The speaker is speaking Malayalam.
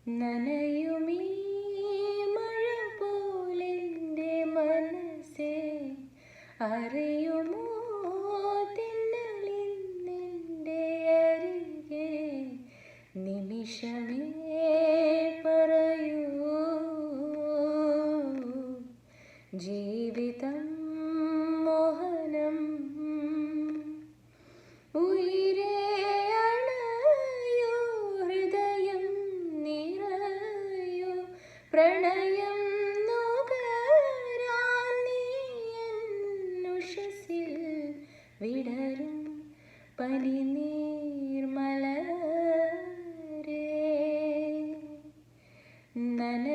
നനയുമീ മഴ പോലെൻ്റെ മനസ്സേ അറിയുമോ തെന്നലിന്നെൻ്റെ അരികെ നിമിഷമേ പറയൂ ജീവിതം മോഹനം ഉയിരേ അണയോ ഹൃദയം നിറയോ പ്രണയം നുകരാൻ നീ എന്നുഷസിൽ വിടരും പനിനീർമലരേ നന